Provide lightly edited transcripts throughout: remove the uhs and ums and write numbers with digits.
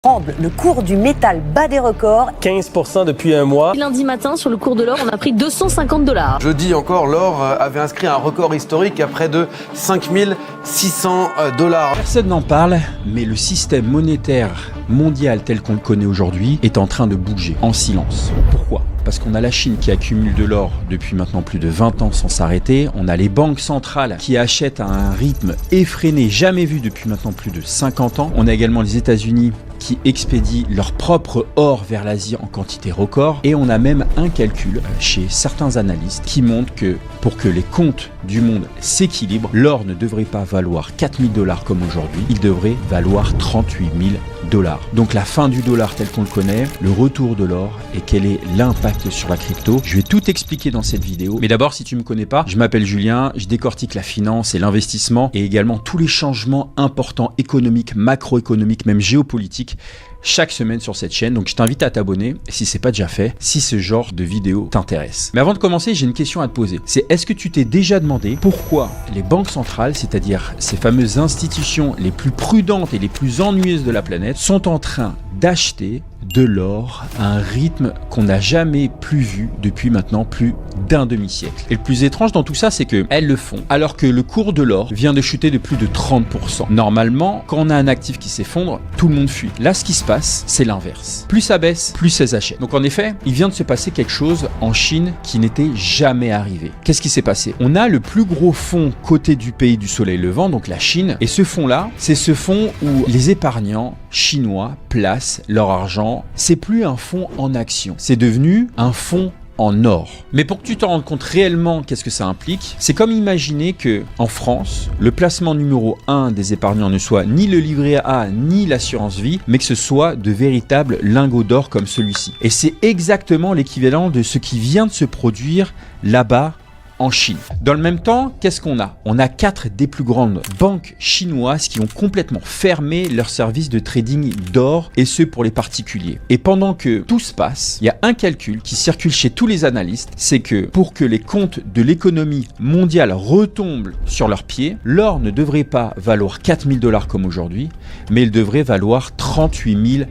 Le cours du métal bat des records. 15% depuis un mois. Lundi matin, sur le cours de l'or, on a pris 250 $. Jeudi encore, l'or avait inscrit un record historique à près de 5600 $. Personne n'en parle, mais le système monétaire mondial tel qu'on le connaît aujourd'hui est en train de bouger en silence. Pourquoi ? Parce qu'on a la Chine qui accumule de l'or depuis maintenant plus de 20 ans sans s'arrêter. On a les banques centrales qui achètent à un rythme effréné, jamais vu depuis maintenant plus de 50 ans. On a également les États-Unis qui expédient leur propre or vers l'Asie en quantité record. Et on a même un calcul chez certains analystes qui montre que pour que les comptes du monde s'équilibrent, l'or ne devrait pas valoir 4000 $ comme aujourd'hui, il devrait valoir 38 000 $. Donc la fin du dollar tel qu'on le connaît, le retour de l'or et quel est l'impact sur la crypto. Je vais tout expliquer dans cette vidéo. Mais d'abord, si tu ne me connais pas, je m'appelle Julien, je décortique la finance et l'investissement et également tous les changements importants économiques, macroéconomiques, même géopolitiques chaque semaine sur cette chaîne. Donc je t'invite à t'abonner si c'est pas déjà fait, si ce genre de vidéo t'intéresse. Mais avant de commencer, j'ai une question à te poser. C'est est-ce que tu t'es déjà demandé pourquoi les banques centrales, c'est-à-dire ces fameuses institutions les plus prudentes et les plus ennuyeuses de la planète, sont en train d'acheter de l'or à un rythme qu'on n'a jamais plus vu depuis maintenant plus d'un demi-siècle. Et le plus étrange dans tout ça, c'est qu'elles le font alors que le cours de l'or vient de chuter de plus de 30%. Normalement, quand on a un actif qui s'effondre, tout le monde fuit. Là, ce qui se passe, c'est l'inverse. Plus ça baisse, plus elles achètent. Donc en effet, il vient de se passer quelque chose en Chine qui n'était jamais arrivé. Qu'est-ce qui s'est passé? On a le plus gros fonds coté du pays du soleil levant, donc la Chine. Et ce fonds-là, c'est ce fonds où les épargnants chinois placent leur argent. C'est plus un fonds en action, c'est devenu un fonds en or. Mais pour que tu t'en rendes compte réellement qu'est-ce que ça implique, c'est comme imaginer que en France, le placement numéro 1 des épargnants ne soit ni le livret A ni l'assurance vie, mais que ce soit de véritables lingots d'or comme celui-ci. Et c'est exactement l'équivalent de ce qui vient de se produire là-bas en Chine. Dans le même temps, qu'est-ce qu'on a? On a 4 des plus grandes banques chinoises qui ont complètement fermé leur service de trading d'or, et ce pour les particuliers. Et pendant que tout se passe, il y a un calcul qui circule chez tous les analystes, c'est que pour que les comptes de l'économie mondiale retombent sur leurs pieds, l'or ne devrait pas valoir 4000 $ comme aujourd'hui, mais il devrait valoir 38 000 $.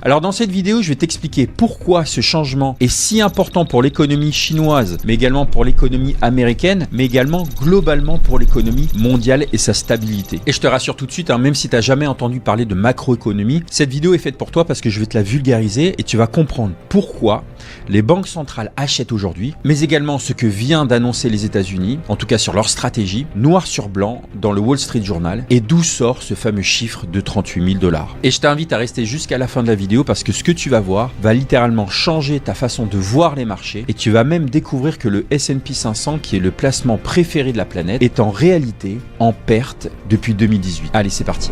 Alors dans cette vidéo, je vais t'expliquer pourquoi ce changement est si important pour l'économie chinoise, mais également pour l'économie américaine, mais également globalement pour l'économie mondiale et sa stabilité. Et je te rassure tout de suite, même si tu n'as jamais entendu parler de macroéconomie, cette vidéo est faite pour toi parce que je vais te la vulgariser et tu vas comprendre pourquoi les banques centrales achètent aujourd'hui, mais également ce que vient d'annoncer les États-Unis, en tout cas sur leur stratégie, noir sur blanc dans le Wall Street Journal, et d'où sort ce fameux chiffre de 38 000 $. Et je t'invite à rester jusqu'à la fin de la vidéo parce que ce que tu vas voir va littéralement changer ta façon de voir les marchés, et tu vas même découvrir que le S&P 500, qui est le placement préféré de la planète, est en réalité en perte depuis 2018. Allez, c'est parti.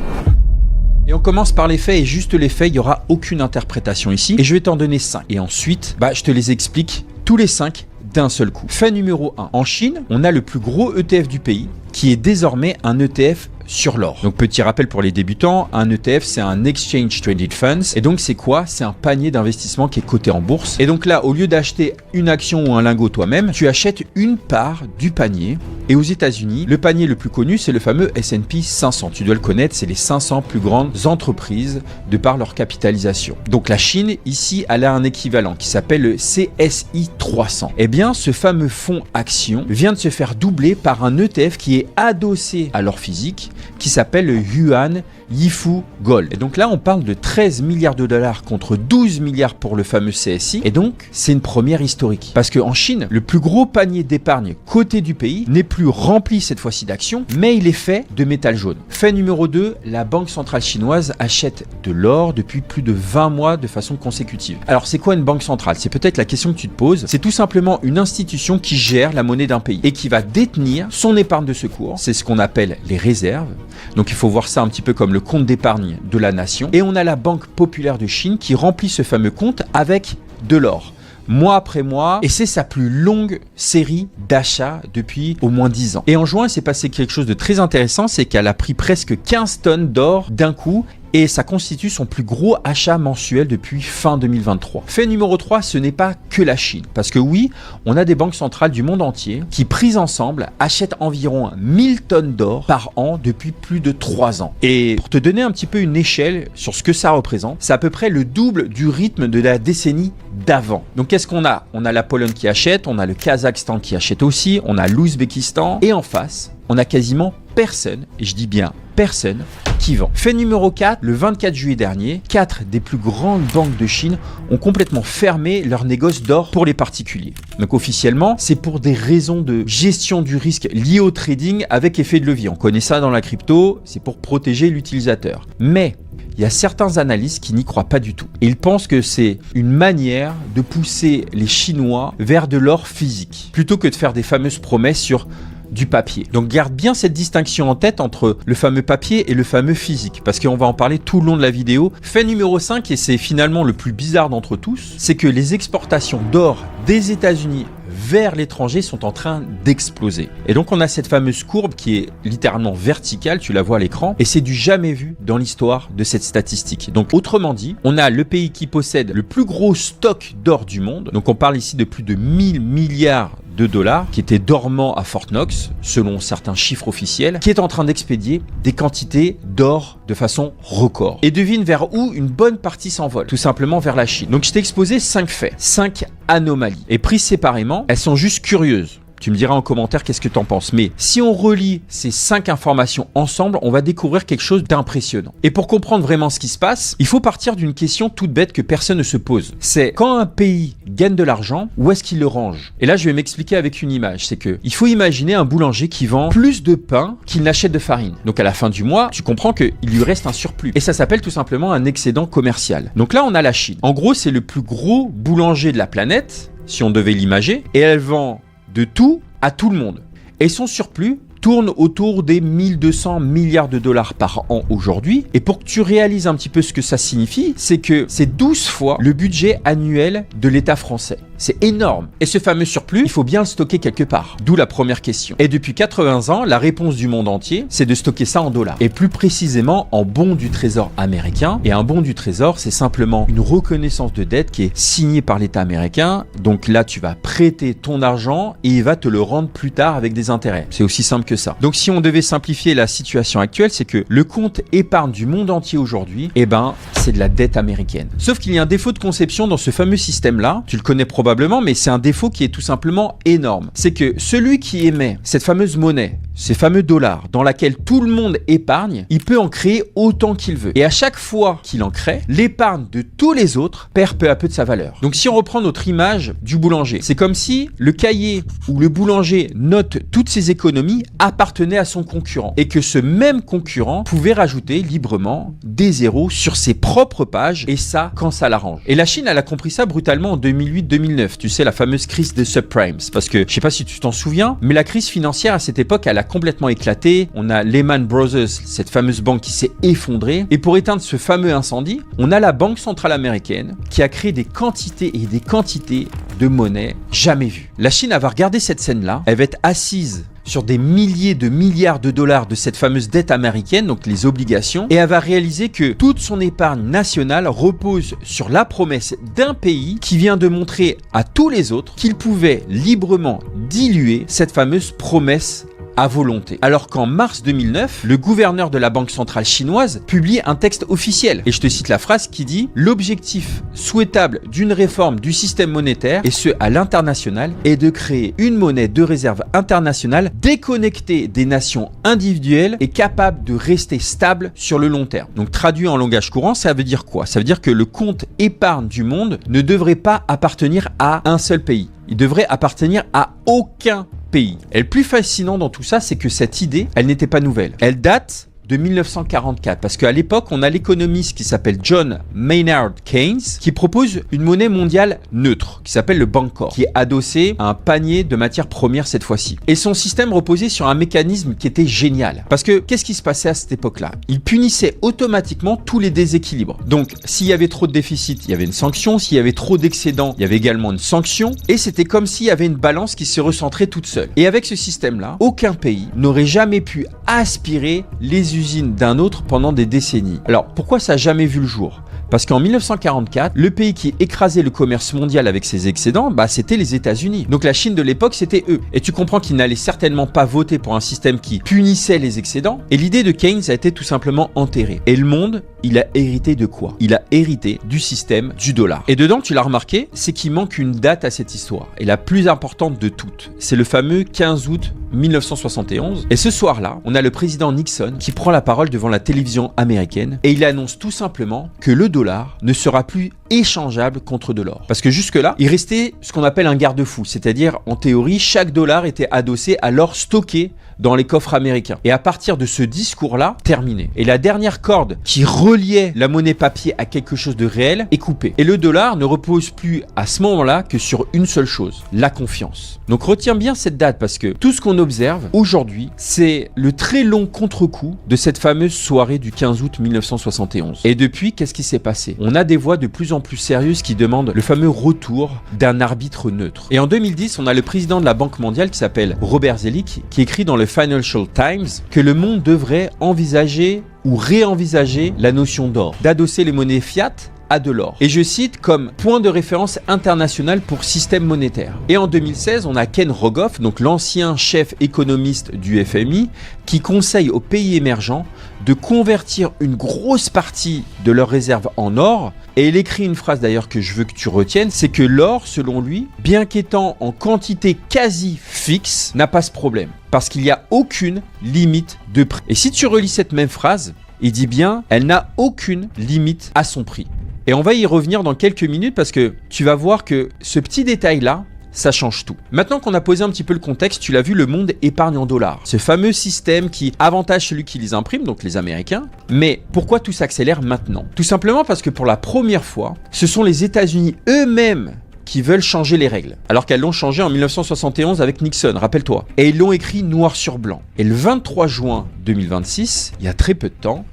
Et on commence par les faits, et juste les faits, il n'y aura aucune interprétation ici, et je vais t'en donner 5. Et ensuite, je te les explique tous les 5 d'un seul coup. Fait numéro 1. En Chine, on a le plus gros ETF du pays, qui est désormais un ETF sur l'or. Donc petit rappel pour les débutants, un ETF c'est un Exchange Traded Funds, et donc c'est quoi? C'est un panier d'investissement qui est coté en bourse. Et donc là, au lieu d'acheter une action ou un lingot toi-même, tu achètes une part du panier. Et aux États-Unis, le panier le plus connu, c'est le fameux S&P 500. Tu dois le connaître, c'est les 500 plus grandes entreprises de par leur capitalisation. Donc la Chine, ici, elle a un équivalent qui s'appelle le CSI 300. Eh bien, ce fameux fonds action vient de se faire doubler par un ETF qui est adossé à l'or physique, qui s'appelle le Yuan Yifu Gold. Et donc là, on parle de 13 milliards de dollars contre 12 milliards pour le fameux CSI. Et donc, c'est une première historique. Parce qu'en Chine, le plus gros panier d'épargne coté du pays n'est plus rempli cette fois-ci d'actions, mais il est fait de métal jaune. Fait numéro 2, la Banque centrale chinoise achète de l'or depuis plus de 20 mois de façon consécutive. Alors, c'est quoi une banque centrale? C'est peut-être la question que tu te poses. C'est tout simplement une institution qui gère la monnaie d'un pays et qui va détenir son épargne de secours. C'est ce qu'on appelle les réserves. Donc, il faut voir ça un petit peu comme le compte d'épargne de la nation. Et on a la Banque populaire de Chine qui remplit ce fameux compte avec de l'or, mois après mois, et c'est sa plus longue série d'achats depuis au moins 10 ans. Et en juin, il s'est passé quelque chose de très intéressant, c'est qu'elle a pris presque 15 tonnes d'or d'un coup, et ça constitue son plus gros achat mensuel depuis fin 2023. Fait numéro 3, ce n'est pas que la Chine, parce que oui, on a des banques centrales du monde entier qui, prises ensemble, achètent environ 1000 tonnes d'or par an depuis plus de 3 ans. Et pour te donner un petit peu une échelle sur ce que ça représente, c'est à peu près le double du rythme de la décennie d'avant. Donc qu'est-ce qu'on a? On a la Pologne qui achète, on a le Kazakhstan qui achète aussi, on a l'Ouzbékistan, et en face, on a quasiment personne, et je dis bien personne, qui vend. Fait numéro 4, le 24 juillet dernier, 4 des plus grandes banques de Chine ont complètement fermé leur négoce d'or pour les particuliers. Donc officiellement, c'est pour des raisons de gestion du risque lié au trading avec effet de levier. On connaît ça dans la crypto, c'est pour protéger l'utilisateur. Mais il y a certains analystes qui n'y croient pas du tout. Ils pensent que c'est une manière de pousser les Chinois vers de l'or physique, plutôt que de faire des fameuses promesses sur du papier. Donc garde bien cette distinction en tête entre le fameux papier et le fameux physique, parce qu'on va en parler tout le long de la vidéo. Fait numéro 5, et c'est finalement le plus bizarre d'entre tous, c'est que les exportations d'or des États-Unis vers l'étranger sont en train d'exploser. Et donc on a cette fameuse courbe qui est littéralement verticale, tu la vois à l'écran, et c'est du jamais vu dans l'histoire de cette statistique. Donc autrement dit, on a le pays qui possède le plus gros stock d'or du monde, donc on parle ici de plus de 1000 milliards de dollars qui était dormant à Fort Knox, selon certains chiffres officiels, qui est en train d'expédier des quantités d'or de façon record. Et devine vers où une bonne partie s'envole, tout simplement vers la Chine. Donc je t'ai exposé 5 faits, 5 anomalies. Et prises séparément, elles sont juste curieuses. Tu me diras en commentaire qu'est-ce que tu en penses. Mais si on relie ces 5 informations ensemble, on va découvrir quelque chose d'impressionnant. Et pour comprendre vraiment ce qui se passe, il faut partir d'une question toute bête que personne ne se pose. C'est quand un pays gagne de l'argent, où est-ce qu'il le range? Et là, je vais m'expliquer avec une image. C'est que il faut imaginer un boulanger qui vend plus de pain qu'il n'achète de farine. Donc à la fin du mois, tu comprends qu'il lui reste un surplus. Et ça s'appelle tout simplement un excédent commercial. Donc là, on a la Chine. En gros, c'est le plus gros boulanger de la planète, si on devait l'imager, et elle vend de tout à tout le monde. Et son surplus tourne autour des 1200 milliards de dollars par an aujourd'hui. Et pour que tu réalises un petit peu ce que ça signifie, c'est que c'est 12 fois le budget annuel de l'État français. C'est énorme. Et ce fameux surplus, il faut bien le stocker quelque part. D'où la première question. Et depuis 80 ans, la réponse du monde entier, c'est de stocker ça en dollars. Et plus précisément en bons du trésor américain. Et un bon du trésor, c'est simplement une reconnaissance de dette qui est signée par l'État américain. Donc là, tu vas prêter ton argent et il va te le rendre plus tard avec des intérêts. C'est aussi simple que ça. Donc si on devait simplifier la situation actuelle, c'est que le compte épargne du monde entier aujourd'hui, eh ben, c'est de la dette américaine. Sauf qu'il y a un défaut de conception dans ce fameux système-là. Tu le connais probablement, mais c'est un défaut qui est tout simplement énorme. C'est que celui qui émet cette fameuse monnaie, ces fameux dollars, dans laquelle tout le monde épargne, il peut en créer autant qu'il veut. Et à chaque fois qu'il en crée, l'épargne de tous les autres perd peu à peu de sa valeur. Donc si on reprend notre image du boulanger, c'est comme si le cahier où le boulanger note toutes ses économies appartenait à son concurrent et que ce même concurrent pouvait rajouter librement des zéros sur ses propres pages, et ça quand ça l'arrange. Et la Chine, elle a compris ça brutalement en 2008-2009, tu sais, la fameuse crise des subprimes, parce que je sais pas si tu t'en souviens, mais la crise financière à cette époque, elle a complètement éclaté. On a Lehman Brothers, cette fameuse banque qui s'est effondrée, et pour éteindre ce fameux incendie, on a la Banque centrale américaine qui a créé des quantités et des quantités de monnaie jamais vues. La Chine, elle va regarder cette scène-là, elle va être assise sur des milliers de milliards de dollars de cette fameuse dette américaine, donc les obligations, et elle va réaliser que toute son épargne nationale repose sur la promesse d'un pays qui vient de montrer à tous les autres qu'il pouvait librement diluer cette fameuse promesse à volonté. Alors qu'en mars 2009, le gouverneur de la Banque centrale chinoise publie un texte officiel. Et je te cite la phrase qui dit « L'objectif souhaitable d'une réforme du système monétaire, et ce à l'international, est de créer une monnaie de réserve internationale déconnectée des nations individuelles et capable de rester stable sur le long terme. » Donc traduit en langage courant, ça veut dire quoi? Ça veut dire que le compte épargne du monde ne devrait pas appartenir à un seul pays. Il devrait appartenir à aucun pays. Et le plus fascinant dans tout ça, c'est que cette idée, elle n'était pas nouvelle. Elle date de 1944, parce qu'à l'époque, on a l'économiste qui s'appelle John Maynard Keynes, qui propose une monnaie mondiale neutre, qui s'appelle le Bancor, qui est adossé à un panier de matières premières cette fois-ci. Et son système reposait sur un mécanisme qui était génial. Parce que, qu'est-ce qui se passait à cette époque-là? Il punissait automatiquement tous les déséquilibres. Donc, s'il y avait trop de déficit, il y avait une sanction. S'il y avait trop d'excédent, il y avait également une sanction. Et c'était comme s'il y avait une balance qui se recentrait toute seule. Et avec ce système-là, aucun pays n'aurait jamais pu aspirer les les usines d'un autre pendant des décennies. Alors pourquoi ça n'a jamais vu le jour ? Parce qu'en 1944, le pays qui écrasait le commerce mondial avec ses excédents, c'était les États-Unis. Donc la Chine de l'époque, c'était eux. Et tu comprends qu'ils n'allaient certainement pas voter pour un système qui punissait les excédents. Et l'idée de Keynes a été tout simplement enterrée. Et le monde, il a hérité de quoi ? Il a hérité du système du dollar. Et dedans, tu l'as remarqué, c'est qu'il manque une date à cette histoire. Et la plus importante de toutes, c'est le fameux 15 août 1971. Et ce soir-là, on a le président Nixon qui prend la parole devant la télévision américaine et il annonce tout simplement que le dollar ne sera plus échangeable contre de l'or. Parce que jusque-là, il restait ce qu'on appelle un garde-fou, c'est-à-dire en théorie, chaque dollar était adossé à l'or stocké dans les coffres américains. Et à partir de ce discours-là, terminé. Et la dernière corde qui reliait la monnaie papier à quelque chose de réel est coupée. Et le dollar ne repose plus à ce moment-là que sur une seule chose, la confiance. Donc retiens bien cette date parce que tout ce qu'on observe aujourd'hui, c'est le très long contre-coup de cette fameuse soirée du 15 août 1971. Et depuis, qu'est-ce qui s'est passé ? On a des voix de plus en plus sérieuses qui demandent le fameux retour d'un arbitre neutre. Et en 2010, on a le président de la Banque mondiale qui s'appelle Robert Zoellick qui écrit dans le Financial Times que le monde devrait envisager ou réenvisager la notion d'or, d'adosser les monnaies fiat à de l'or. Et je cite comme point de référence international pour système monétaire. Et en 2016, on a Ken Rogoff, donc l'ancien chef économiste du FMI, qui conseille aux pays émergents de convertir une grosse partie de leurs réserves en or. Et il écrit une phrase d'ailleurs que je veux que tu retiennes, c'est que l'or, selon lui, bien qu'étant en quantité quasi fixe, n'a pas ce problème. Parce qu'il n'y a aucune limite de prix. Et si tu relis cette même phrase, il dit bien, elle n'a aucune limite à son prix. Et on va y revenir dans quelques minutes parce que tu vas voir que ce petit détail-là, ça change tout. Maintenant qu'on a posé un petit peu le contexte, tu l'as vu, le monde épargne en dollars. Ce fameux système qui avantage celui qui les imprime, donc les Américains. Mais pourquoi tout s'accélère maintenant ? Tout simplement parce que pour la première fois, ce sont les États-Unis eux-mêmes qui veulent changer les règles. Alors qu'elles l'ont changé en 1971 avec Nixon, rappelle-toi. Et ils l'ont écrit noir sur blanc. Et le 23 juin 2026, il y a très peu de temps,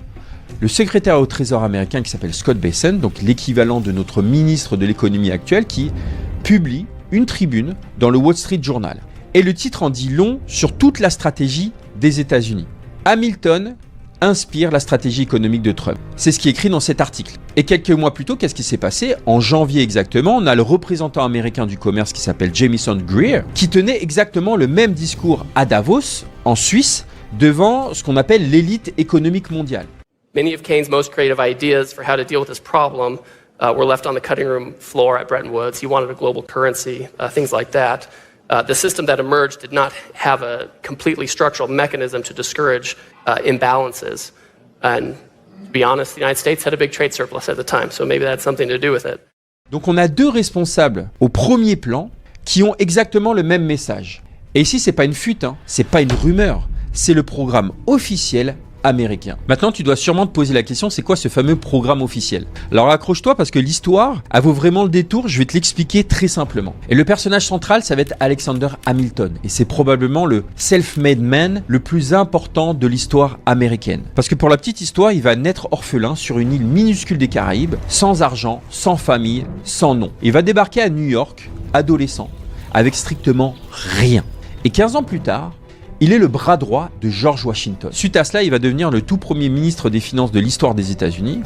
le secrétaire au Trésor américain qui s'appelle Scott Bessent, donc l'équivalent de notre ministre de l'économie actuel, qui publie une tribune dans le Wall Street Journal. Et le titre en dit long sur toute la stratégie des États-Unis. Hamilton inspire la stratégie économique de Trump. C'est ce qui est écrit dans cet article. Et quelques mois plus tôt, qu'est-ce qui s'est passé ? En janvier exactement, on a le représentant américain du commerce qui s'appelle Jamieson Greer, qui tenait exactement le même discours à Davos, en Suisse, devant ce qu'on appelle l'élite économique mondiale. Many of Keynes' most creative ideas for how to deal with this problem were left on the cutting room floor at Bretton Woods. He wanted a global currency, things like that. The system that emerged did not have a completely structural mechanism to discourage imbalances. And to be honest, the United States had a big trade surplus at the time, so maybe that had something to do with it. Donc on a deux responsables au premier plan qui ont exactement le même message. Et ici, c'est pas une fuite, c'est pas une rumeur, c'est le programme officiel américain. Maintenant, tu dois sûrement te poser la question, c'est quoi ce fameux programme officiel ? Alors accroche-toi parce que l'histoire, elle vaut vraiment le détour, je vais te l'expliquer très simplement. Et le personnage central, ça va être Alexander Hamilton. Et c'est probablement le self-made man le plus important de l'histoire américaine. Parce que pour la petite histoire, il va naître orphelin sur une île minuscule des Caraïbes, sans argent, sans famille, sans nom. Il va débarquer à New York, adolescent, avec strictement rien. Et 15 ans plus tard, il est le bras droit de George Washington. Suite à cela, il va devenir le tout premier ministre des Finances de l'histoire des États-Unis.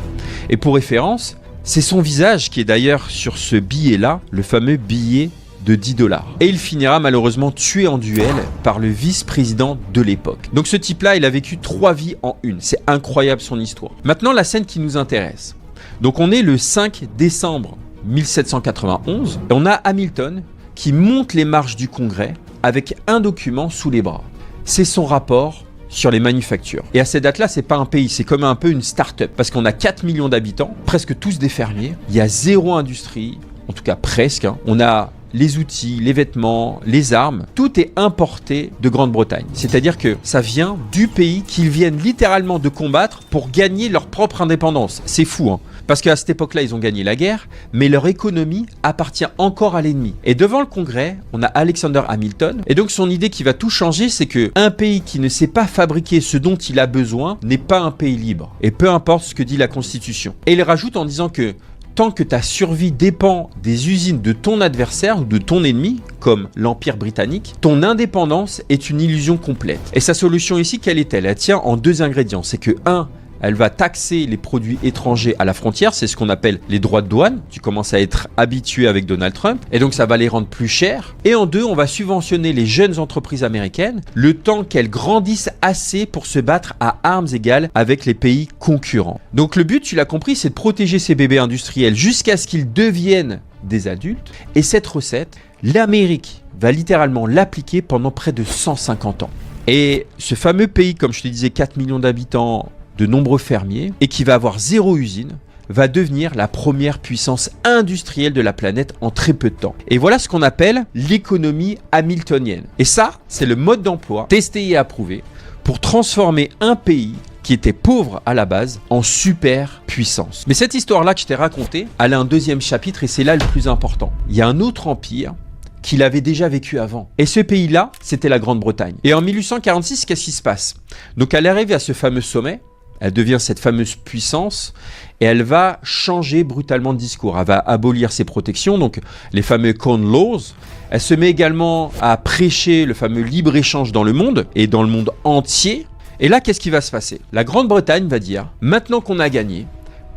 Et pour référence, c'est son visage qui est d'ailleurs sur ce billet-là, le fameux billet de $10. Et il finira malheureusement tué en duel par le vice-président de l'époque. Donc ce type-là, il a vécu 3 vies en une. C'est incroyable son histoire. Maintenant, la scène qui nous intéresse. Donc on est le 5 décembre 1791 et on a Hamilton qui monte les marches du Congrès avec un document sous les bras. C'est son rapport sur les manufactures. Et à cette date-là, c'est pas un pays, c'est comme un peu une start-up. Parce qu'on a 4 millions d'habitants, presque tous des fermiers. Il y a 0 industrie, en tout cas presque. On a les outils, les vêtements, les armes. Tout est importé de Grande-Bretagne. C'est-à-dire que ça vient du pays qu'ils viennent littéralement de combattre pour gagner leur propre indépendance. C'est fou, Parce qu'à cette époque-là, ils ont gagné la guerre, mais leur économie appartient encore à l'ennemi. Et devant le Congrès, on a Alexander Hamilton. Et donc son idée qui va tout changer, c'est qu'un pays qui ne sait pas fabriquer ce dont il a besoin n'est pas un pays libre. Et peu importe ce que dit la Constitution. Et il rajoute en disant que tant que ta survie dépend des usines de ton adversaire ou de ton ennemi, comme l'Empire britannique, ton indépendance est une illusion complète. Et sa solution ici, quelle est-elle? Elle tient en 2 ingrédients. C'est que 1, elle va taxer les produits étrangers à la frontière, c'est ce qu'on appelle les droits de douane. Tu commences à être habitué avec Donald Trump, et donc ça va les rendre plus chers. Et en 2, on va subventionner les jeunes entreprises américaines le temps qu'elles grandissent assez pour se battre à armes égales avec les pays concurrents. Donc le but, tu l'as compris, c'est de protéger ces bébés industriels jusqu'à ce qu'ils deviennent des adultes. Et cette recette, l'Amérique va littéralement l'appliquer pendant près de 150 ans. Et ce fameux pays, comme je te disais, 4 millions d'habitants, de nombreux fermiers, et qui va avoir 0 usine, va devenir la première puissance industrielle de la planète en très peu de temps. Et voilà ce qu'on appelle l'économie hamiltonienne. Et ça, c'est le mode d'emploi testé et approuvé pour transformer un pays qui était pauvre à la base en super puissance. Mais cette histoire-là que je t'ai racontée, elle a un 2e chapitre et c'est là le plus important. Il y a un autre empire qu'il avait déjà vécu avant. Et ce pays-là, c'était la Grande-Bretagne. Et en 1846, qu'est-ce qui se passe? Donc elle arrive à ce fameux sommet, elle devient cette fameuse puissance et elle va changer brutalement de discours. Elle va abolir ses protections, donc les fameux Corn Laws. Elle se met également à prêcher le fameux libre-échange dans le monde et dans le monde entier. Et là, qu'est-ce qui va se passer? La Grande-Bretagne va dire, maintenant qu'on a gagné,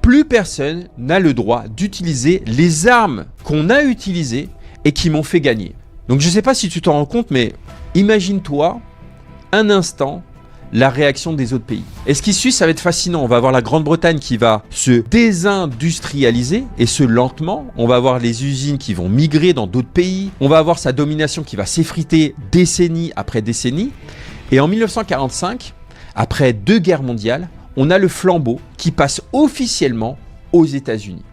plus personne n'a le droit d'utiliser les armes qu'on a utilisées et qui m'ont fait gagner. Donc je ne sais pas si tu t'en rends compte, mais imagine-toi un instant la réaction des autres pays. Et ce qui suit, ça va être fascinant. On va avoir la Grande-Bretagne qui va se désindustrialiser, et ce lentement. On va avoir les usines qui vont migrer dans d'autres pays. On va avoir sa domination qui va s'effriter décennie après décennie. Et en 1945, après 2 guerres mondiales, on a le flambeau qui passe officiellement aux États-Unis.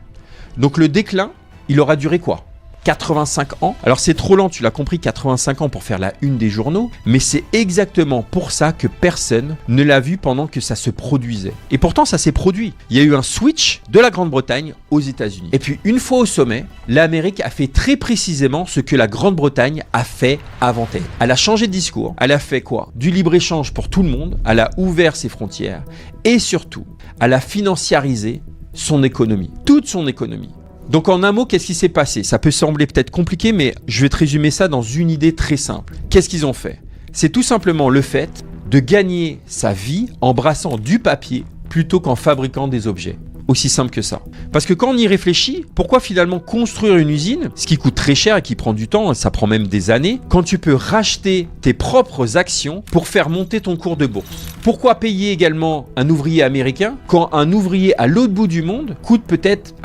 Donc le déclin, il aura duré quoi? 85 ans. Alors c'est trop lent, tu l'as compris, 85 ans pour faire la une des journaux, mais c'est exactement pour ça que personne ne l'a vu pendant que ça se produisait. Et pourtant ça s'est produit. Il y a eu un switch de la Grande-Bretagne aux États-Unis. Et puis une fois au sommet, l'Amérique a fait très précisément ce que la Grande-Bretagne a fait avant elle. Elle a changé de discours. Elle a fait quoi? Du libre-échange pour tout le monde. Elle a ouvert ses frontières. Et surtout, elle a financiarisé son économie. Toute son économie. Donc en un mot, qu'est-ce qui s'est passé? Ça peut sembler peut-être compliqué, mais je vais te résumer ça dans une idée très simple. Qu'est-ce qu'ils ont fait? C'est tout simplement le fait de gagner sa vie en brassant du papier plutôt qu'en fabriquant des objets. Aussi simple que ça. Parce que quand on y réfléchit, pourquoi finalement construire une usine, ce qui coûte très cher et qui prend du temps, ça prend même des années, quand tu peux racheter tes propres actions pour faire monter ton cours de bourse? Pourquoi payer également un ouvrier américain quand un ouvrier à l'autre bout du monde coûte peut-être,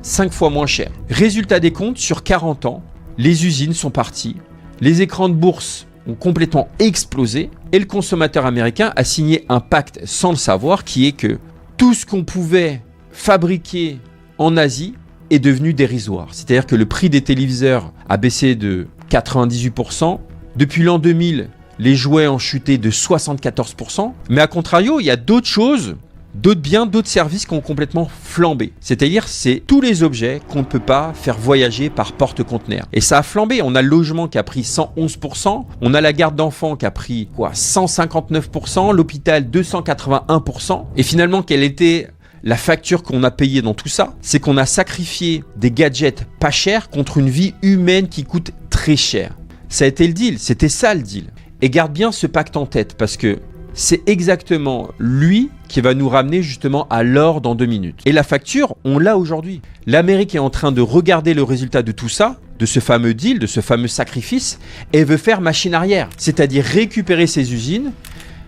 5 fois moins cher? Résultat des comptes, sur 40 ans, les usines sont parties, les écrans de bourse ont complètement explosé et le consommateur américain a signé un pacte sans le savoir qui est que tout ce qu'on pouvait fabriqué en Asie est devenu dérisoire. C'est-à-dire que le prix des téléviseurs a baissé de 98%. Depuis l'an 2000, les jouets ont chuté de 74%. Mais à contrario, il y a d'autres choses, d'autres biens, d'autres services qui ont complètement flambé. C'est-à-dire, c'est tous les objets qu'on ne peut pas faire voyager par porte-conteneurs. Et ça a flambé. On a le logement qui a pris 111%. On a la garde d'enfants qui a pris 159%. L'hôpital, 281%. Et finalement, quelle était la facture qu'on a payée dans tout ça? C'est qu'on a sacrifié des gadgets pas chers contre une vie humaine qui coûte très cher. Ça a été le deal, c'était ça le deal. Et garde bien ce pacte en tête parce que c'est exactement lui qui va nous ramener justement à l'or dans 2 minutes. Et la facture, on l'a aujourd'hui. L'Amérique est en train de regarder le résultat de tout ça, de ce fameux deal, de ce fameux sacrifice, et veut faire machine arrière. C'est-à-dire récupérer ses usines,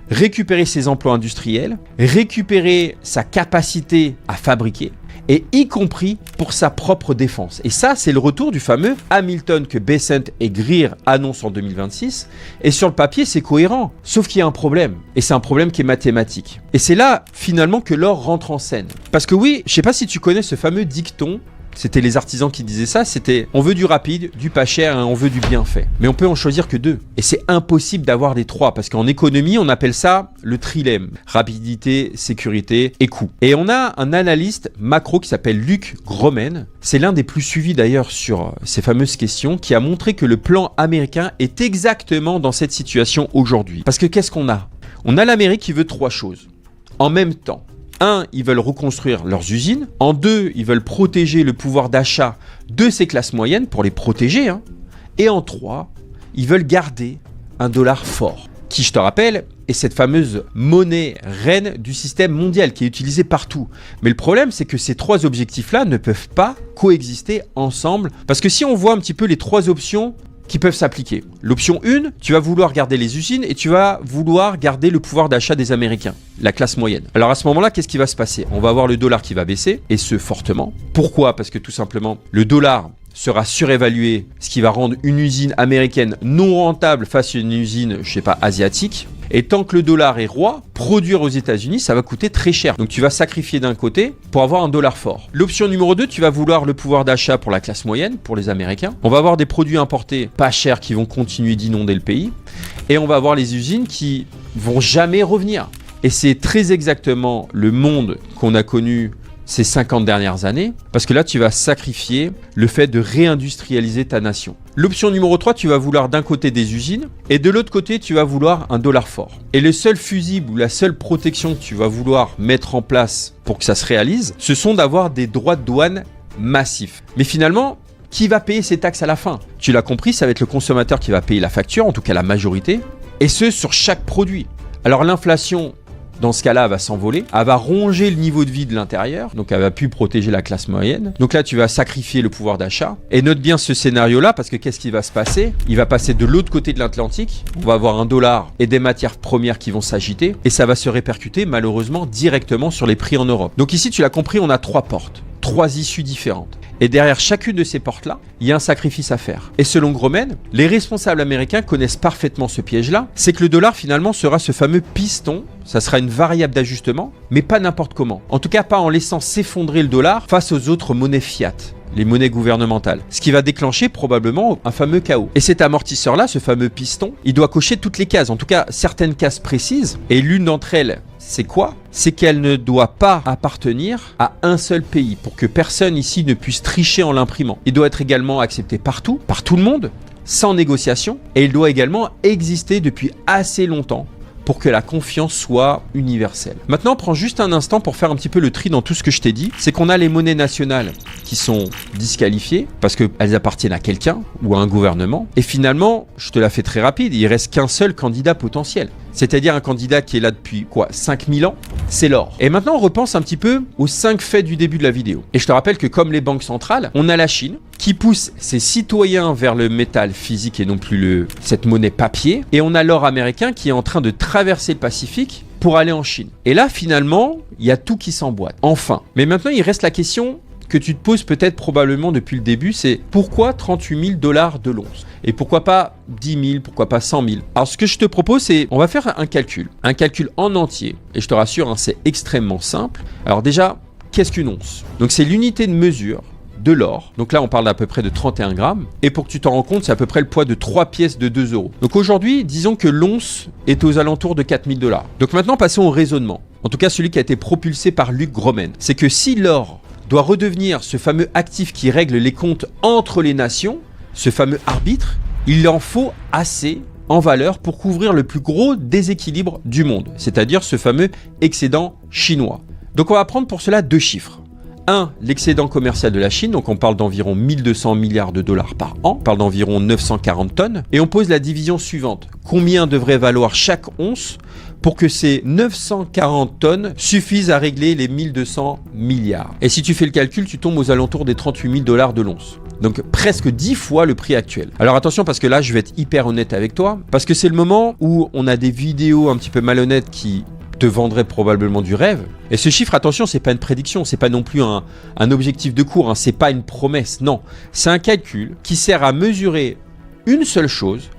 récupérer ses emplois industriels, récupérer sa capacité à fabriquer, et y compris pour sa propre défense. Et ça, c'est le retour du fameux Hamilton que Bessent et Greer annoncent en 2026. Et sur le papier, c'est cohérent. Sauf qu'il y a un problème. Et c'est un problème qui est mathématique. Et c'est là, finalement, que l'or rentre en scène. Parce que oui, je sais pas si tu connais ce fameux dicton. C'était les artisans qui disaient ça, c'était on veut du rapide, du pas cher et on veut du bien fait. Mais on peut en choisir que 2. Et c'est impossible d'avoir les 3 parce qu'en économie, on appelle ça le trilemme. Rapidité, sécurité et coût. Et on a un analyste macro qui s'appelle Luc Gromen. C'est l'un des plus suivis d'ailleurs sur ces fameuses questions qui a montré que le plan américain est exactement dans cette situation aujourd'hui. Parce que qu'est-ce qu'on a? On a l'Amérique qui veut 3 choses en même temps. 1, ils veulent reconstruire leurs usines. En 2, ils veulent protéger le pouvoir d'achat de ces classes moyennes pour les protéger. Et en 3, ils veulent garder un dollar fort, qui, je te rappelle, est cette fameuse monnaie reine du système mondial qui est utilisée partout. Mais le problème, c'est que ces 3 objectifs-là ne peuvent pas coexister ensemble. Parce que si on voit un petit peu les 3 options qui peuvent s'appliquer. L'option 1, tu vas vouloir garder les usines et tu vas vouloir garder le pouvoir d'achat des Américains, la classe moyenne. Alors à ce moment-là, qu'est-ce qui va se passer? On va avoir le dollar qui va baisser, et ce fortement. Pourquoi? Parce que tout simplement, le dollar sera surévalué, ce qui va rendre une usine américaine non rentable face à une usine, je sais pas, asiatique. Et tant que le dollar est roi, produire aux États-Unis, ça va coûter très cher. Donc tu vas sacrifier d'un côté pour avoir un dollar fort. L'option numéro 2, tu vas vouloir le pouvoir d'achat pour la classe moyenne, pour les Américains. On va avoir des produits importés pas chers qui vont continuer d'inonder le pays. Et on va avoir les usines qui vont jamais revenir. Et c'est très exactement le monde qu'on a connu ces 50 dernières années, parce que là, tu vas sacrifier le fait de réindustrialiser ta nation. L'option numéro 3, tu vas vouloir d'un côté des usines, et de l'autre côté, tu vas vouloir un dollar fort. Et le seul fusible ou la seule protection que tu vas vouloir mettre en place pour que ça se réalise, ce sont d'avoir des droits de douane massifs. Mais finalement, qui va payer ces taxes à la fin? Tu l'as compris, ça va être le consommateur qui va payer la facture, en tout cas la majorité, et ce, sur chaque produit. Alors l'inflation, dans ce cas-là, elle va s'envoler, elle va ronger le niveau de vie de l'intérieur, donc elle va plus protéger la classe moyenne. Donc là, tu vas sacrifier le pouvoir d'achat. Et note bien ce scénario-là, parce que qu'est-ce qui va se passer? Il va passer de l'autre côté de l'Atlantique, on va avoir un dollar et des matières premières qui vont s'agiter, et ça va se répercuter malheureusement directement sur les prix en Europe. Donc ici, tu l'as compris, on a 3 portes, 3 issues différentes. Et derrière chacune de ces portes-là, il y a un sacrifice à faire. Et selon Gromen, les responsables américains connaissent parfaitement ce piège-là. C'est que le dollar finalement sera ce fameux piston, ça sera une variable d'ajustement, mais pas n'importe comment. En tout cas, pas en laissant s'effondrer le dollar face aux autres monnaies fiat, les monnaies gouvernementales. Ce qui va déclencher probablement un fameux chaos. Et cet amortisseur-là, ce fameux piston, il doit cocher toutes les cases, en tout cas certaines cases précises. Et l'une d'entre elles, c'est quoi? C'est qu'elle ne doit pas appartenir à un seul pays pour que personne ici ne puisse tricher en l'imprimant. Il doit être également accepté partout, par tout le monde, sans négociation. Et il doit également exister depuis assez longtemps pour que la confiance soit universelle. Maintenant, prends juste un instant pour faire un petit peu le tri dans tout ce que je t'ai dit. C'est qu'on a les monnaies nationales qui sont disqualifiées parce qu'elles appartiennent à quelqu'un ou à un gouvernement. Et finalement, je te la fais très rapide, il reste qu'un seul candidat potentiel. C'est-à-dire un candidat qui est là depuis 5000 ans, c'est l'or. Et maintenant, on repense un petit peu aux 5 faits du début de la vidéo. Et je te rappelle que comme les banques centrales, on a la Chine qui pousse ses citoyens vers le métal physique et non plus cette monnaie papier. Et on a l'or américain qui est en train de traverser le Pacifique pour aller en Chine. Et là, finalement, il y a tout qui s'emboîte. Enfin. Mais maintenant, il reste la question que tu te poses peut-être probablement depuis le début, c'est pourquoi 38 000 $ de l'once? Et pourquoi pas 10 000, pourquoi pas 100 000? Alors ce que je te propose, c'est, on va faire un calcul en entier. Et je te rassure, c'est extrêmement simple. Alors déjà, qu'est-ce qu'une once? Donc c'est l'unité de mesure de l'or. Donc là, on parle d'à peu près de 31 grammes. Et pour que tu t'en rends compte, c'est à peu près le poids de 3 pièces de 2 €. Donc aujourd'hui, disons que l'once est aux alentours de 4 000 $. Donc maintenant, passons au raisonnement. En tout cas, celui qui a été propulsé par Luc Gromen. C'est que si l'or doit redevenir ce fameux actif qui règle les comptes entre les nations, ce fameux arbitre, il en faut assez en valeur pour couvrir le plus gros déséquilibre du monde, c'est-à-dire ce fameux excédent chinois. Donc on va prendre pour cela 2 chiffres. 1, l'excédent commercial de la Chine, donc on parle d'environ 1200 milliards de dollars par an, on parle d'environ 940 tonnes, et on pose la division suivante. Combien devrait valoir chaque once pour que ces 940 tonnes suffisent à régler les 1200 milliards? Et si tu fais le calcul, tu tombes aux alentours des 38 000 $ de l'once. Donc presque 10 fois le prix actuel. Alors attention, parce que là, je vais être hyper honnête avec toi, parce que c'est le moment où on a des vidéos un petit peu malhonnêtes qui te vendraient probablement du rêve. Et ce chiffre, attention, c'est pas une prédiction, c'est pas non plus un objectif de cours, c'est pas une promesse, non. C'est un calcul qui sert à mesurer une seule chose,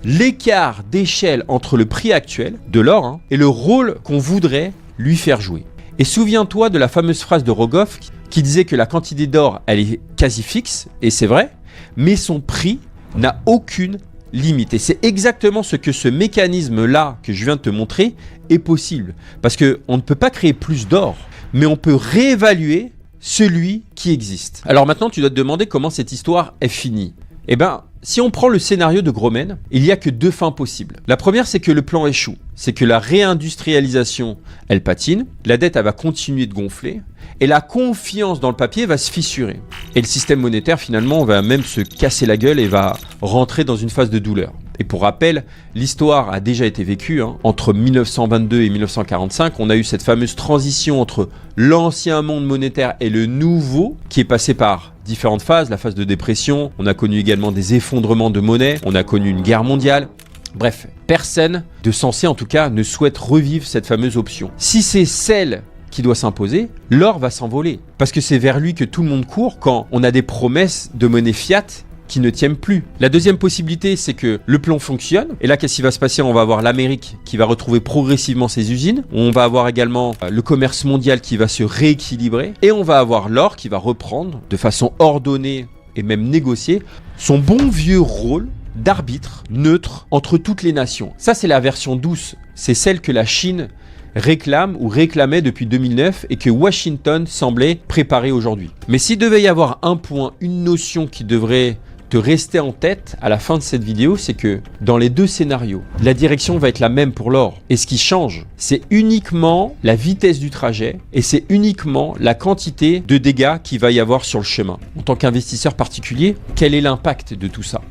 l'écart d'échelle entre le prix actuel de l'or et le rôle qu'on voudrait lui faire jouer. Et souviens-toi de la fameuse phrase de Rogoff qui disait que la quantité d'or, elle est quasi fixe, et c'est vrai, mais son prix n'a aucune limite. Et c'est exactement ce que ce mécanisme-là que je viens de te montrer est possible. Parce qu'on ne peut pas créer plus d'or, mais on peut réévaluer celui qui existe. Alors maintenant, tu dois te demander comment cette histoire est finie. Eh bien, si on prend le scénario de Gromen, il n'y a que 2 fins possibles. La première, c'est que le plan échoue. C'est que la réindustrialisation, elle patine, la dette, elle va continuer de gonfler, et la confiance dans le papier va se fissurer. Et le système monétaire, finalement, va même se casser la gueule et va rentrer dans une phase de douleur. Et pour rappel, l'histoire a déjà été vécue. Entre 1922 et 1945, on a eu cette fameuse transition entre l'ancien monde monétaire et le nouveau, qui est passé par différentes phases. La phase de dépression, on a connu également des effondrements de monnaie, on a connu une guerre mondiale. Bref, personne de sensé en tout cas ne souhaite revivre cette fameuse option. Si c'est celle qui doit s'imposer, l'or va s'envoler. Parce que c'est vers lui que tout le monde court quand on a des promesses de monnaie fiat qui ne tiennent plus. La deuxième possibilité, c'est que le plan fonctionne. Et là, qu'est-ce qui va se passer? On va avoir l'Amérique qui va retrouver progressivement ses usines. On va avoir également le commerce mondial qui va se rééquilibrer. Et on va avoir l'or qui va reprendre de façon ordonnée et même négociée son bon vieux rôle d'arbitre neutre entre toutes les nations. Ça, c'est la version douce. C'est celle que la Chine réclame ou réclamait depuis 2009 et que Washington semblait préparer aujourd'hui. Mais s'il devait y avoir un point, une notion qui devrait te rester en tête à la fin de cette vidéo, c'est que dans les 2 scénarios, la direction va être la même pour l'or. Et ce qui change, c'est uniquement la vitesse du trajet et c'est uniquement la quantité de dégâts qu'il va y avoir sur le chemin. En tant qu'investisseur particulier, quel est l'impact de tout ça?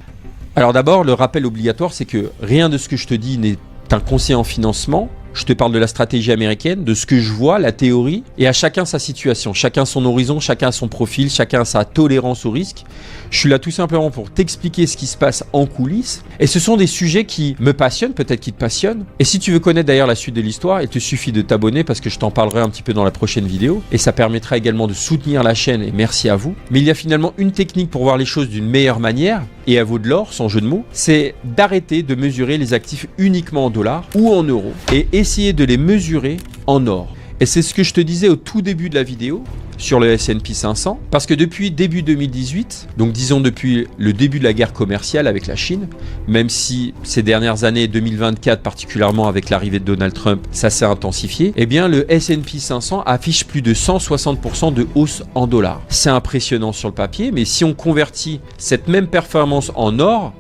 Alors d'abord, le rappel obligatoire, c'est que rien de ce que je te dis n'est un conseil en financement. Je te parle de la stratégie américaine, de ce que je vois, la théorie, et à chacun sa situation, chacun son horizon, chacun son profil, chacun sa tolérance au risque. Je suis là tout simplement pour t'expliquer ce qui se passe en coulisses, et ce sont des sujets qui me passionnent, peut-être qui te passionnent. Et si tu veux connaître d'ailleurs la suite de l'histoire, il te suffit de t'abonner parce que je t'en parlerai un petit peu dans la prochaine vidéo, et ça permettra également de soutenir la chaîne, et merci à vous. Mais il y a finalement une technique pour voir les choses d'une meilleure manière, et à vous de l'or, sans jeu de mots, c'est d'arrêter de mesurer les actifs uniquement en dollars ou en euros, et essayer de les mesurer en or. Et c'est ce que je te disais au tout début de la vidéo sur le S&P 500, parce que depuis début 2018, donc disons depuis le début de la guerre commerciale avec la Chine, même si ces dernières années, 2024 particulièrement avec l'arrivée de Donald Trump, ça s'est intensifié, eh bien le S&P 500 affiche plus de 160% de hausse en dollars. C'est impressionnant sur le papier, mais si on convertit cette même performance en or,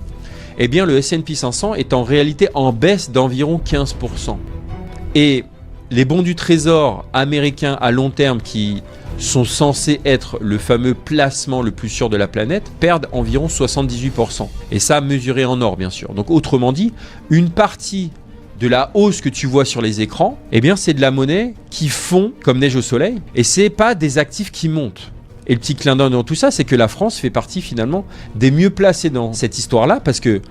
eh bien le S&P 500 est en réalité en baisse d'environ 15%. Et les bons du trésor américains à long terme qui sont censés être le fameux placement le plus sûr de la planète perdent environ 78%. Et ça mesuré en or bien sûr. Donc autrement dit, une partie de la hausse que tu vois sur les écrans, eh bien c'est de la monnaie qui fond comme neige au soleil et c'est pas des actifs qui montent. Et le petit clin d'œil dans tout ça, c'est que la France fait partie finalement des mieux placés dans cette histoire-là parce que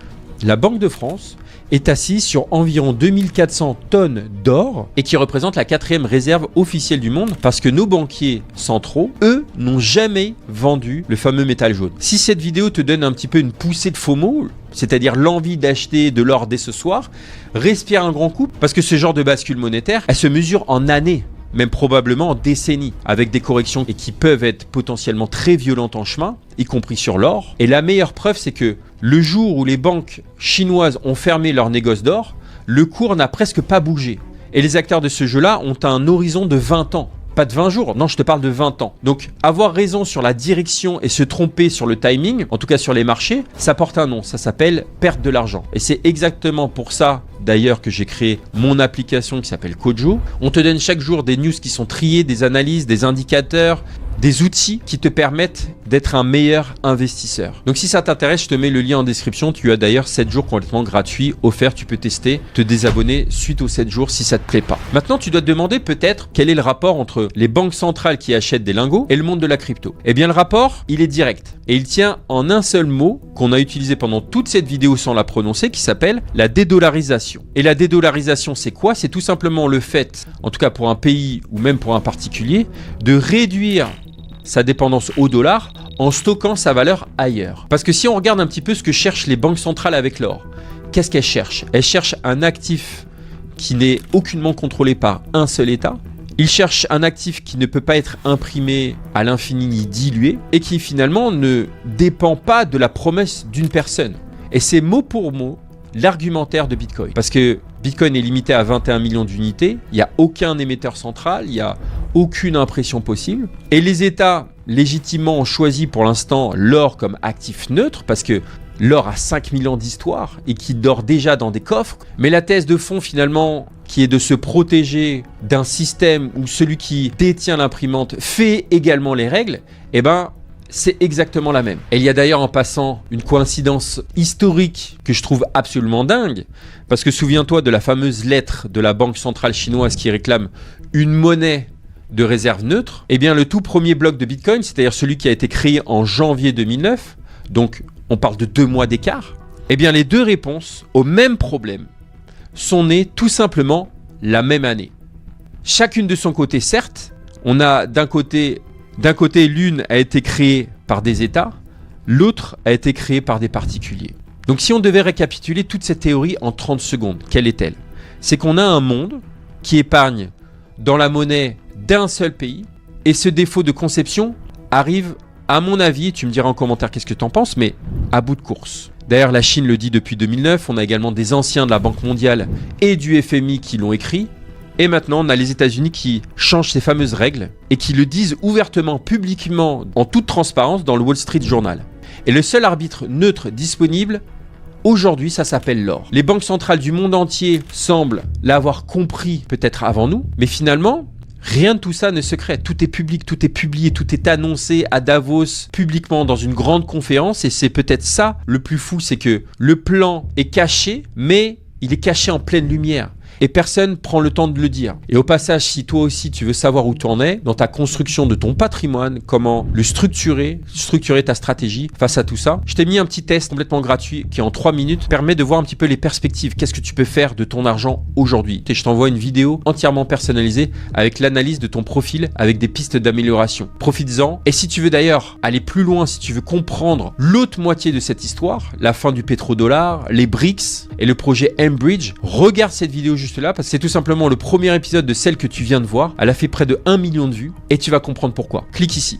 la Banque de France est assise sur environ 2400 tonnes d'or et qui représente la 4e réserve officielle du monde parce que nos banquiers centraux, eux, n'ont jamais vendu le fameux métal jaune. Si cette vidéo te donne un petit peu une poussée de FOMO, c'est-à-dire l'envie d'acheter de l'or dès ce soir, respire un grand coup parce que ce genre de bascule monétaire, elle se mesure en années, même probablement en décennies, avec des corrections et qui peuvent être potentiellement très violentes en chemin, y compris sur l'or. Et la meilleure preuve, c'est que le jour où les banques chinoises ont fermé leur négoce d'or, le cours n'a presque pas bougé. Et les acteurs de ce jeu-là ont un horizon de 20 ans. Pas de 20 jours, non, je te parle de 20 ans. Donc, avoir raison sur la direction et se tromper sur le timing, en tout cas sur les marchés, ça porte un nom, ça s'appelle perdre de l'argent. Et c'est exactement pour ça, d'ailleurs, que j'ai créé mon application qui s'appelle Kojo. On te donne chaque jour des news qui sont triées, des analyses, des indicateurs, des outils qui te permettent d'être un meilleur investisseur. Donc si ça t'intéresse, je te mets le lien en description. Tu as d'ailleurs 7 jours complètement gratuits offerts. Tu peux tester, te désabonner suite aux 7 jours si ça te plaît pas. Maintenant, tu dois te demander peut-être quel est le rapport entre les banques centrales qui achètent des lingots et le monde de la crypto. Eh bien, le rapport, il est direct. Et il tient en un seul mot qu'on a utilisé pendant toute cette vidéo sans la prononcer, qui s'appelle la dédollarisation. Et la dédollarisation, c'est quoi? C'est tout simplement le fait, en tout cas pour un pays ou même pour un particulier, de réduire sa dépendance au dollar en stockant sa valeur ailleurs. Parce que si on regarde un petit peu ce que cherchent les banques centrales avec l'or, qu'est-ce qu'elles cherchent? Elles cherchent un actif qui n'est aucunement contrôlé par un seul État. Ils cherchent un actif qui ne peut pas être imprimé à l'infini ni dilué et qui finalement ne dépend pas de la promesse d'une personne. Et c'est mot pour mot l'argumentaire de Bitcoin. Parce que Bitcoin est limité à 21 millions d'unités, il n'y a aucun émetteur central, il n'y a aucune impression possible. Et les États, légitimement, ont choisi pour l'instant l'or comme actif neutre parce que l'or a 5000 ans d'histoire et qui dort déjà dans des coffres. Mais la thèse de fond finalement, qui est de se protéger d'un système où celui qui détient l'imprimante fait également les règles, eh ben, c'est exactement la même. Et il y a d'ailleurs en passant une coïncidence historique que je trouve absolument dingue, parce que souviens-toi de la fameuse lettre de la Banque centrale chinoise qui réclame une monnaie de réserve neutre. Eh bien, le tout premier bloc de Bitcoin, c'est-à-dire celui qui a été créé en janvier 2009, donc on parle de 2 mois d'écart, eh bien les deux réponses au même problème sont nées tout simplement la même année. Chacune de son côté, certes, on a d'un côté, l'une a été créée par des États, l'autre a été créée par des particuliers. Donc si on devait récapituler toute cette théorie en 30 secondes, quelle est-elle? C'est qu'on a un monde qui épargne dans la monnaie d'un seul pays, et ce défaut de conception arrive, à mon avis, tu me diras en commentaire qu'est-ce que tu en penses, mais à bout de course. D'ailleurs, la Chine le dit depuis 2009, on a également des anciens de la Banque mondiale et du FMI qui l'ont écrit, et maintenant on a les États-Unis qui changent ces fameuses règles et qui le disent ouvertement, publiquement, en toute transparence dans le Wall Street Journal. Et le seul arbitre neutre disponible, aujourd'hui, ça s'appelle l'or. Les banques centrales du monde entier semblent l'avoir compris peut-être avant nous, mais finalement, rien de tout ça ne se crée. Tout est public, tout est publié, tout est annoncé à Davos publiquement dans une grande conférence. Et c'est peut-être ça le plus fou, c'est que le plan est caché, mais il est caché en pleine lumière. Et personne prend le temps de le dire. Et au passage, si toi aussi tu veux savoir où tu en es dans ta construction de ton patrimoine, comment le structurer ta stratégie face à tout ça, je t'ai mis un petit test complètement gratuit qui en 3 minutes permet de voir un petit peu les perspectives. Qu'est-ce que tu peux faire de ton argent aujourd'hui? Et je t'envoie une vidéo entièrement personnalisée avec l'analyse de ton profil avec des pistes d'amélioration. Profites-en. Et si tu veux d'ailleurs aller plus loin, si tu veux comprendre l'autre moitié de cette histoire, la fin du pétrodollar, les BRICS et le projet Enbridge, regarde cette vidéo juste là parce que c'est tout simplement le premier épisode de celle que tu viens de voir. Elle a fait près de 1 million de vues et tu vas comprendre pourquoi. Clique ici.